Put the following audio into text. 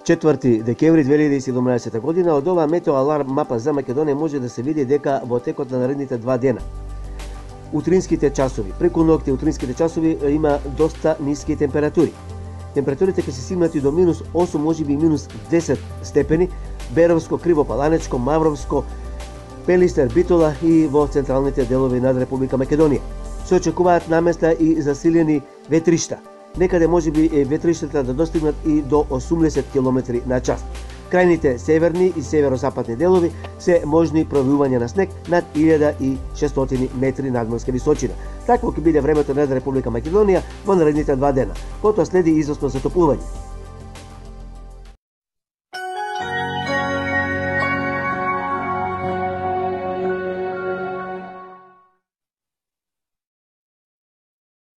4 декември 2017 година од оваа метео аларм мапа за Македонија може да се види дека во текот на наредните 2 дена утринските часови, преку ноќте утринските часови има доста ниски температури. Температурите ќе се стигнат и до минус 8, можеби и минус 10 степени, Беровско, Кривопаланечко, Мавровско, Пелистер, Битола и во централните делови на Република Македонија. Се очекуваат наместа и засилени ветришта. Некаде можеби ветриштата да достигнат и до 80 км на час. Крајните северни и северозападни делови се можни провивања на снег над 1600 метри надморска височина. Такво ќе биде времето на Република Македонија во наредните 2 дена. Потоа следи извесно затоплување.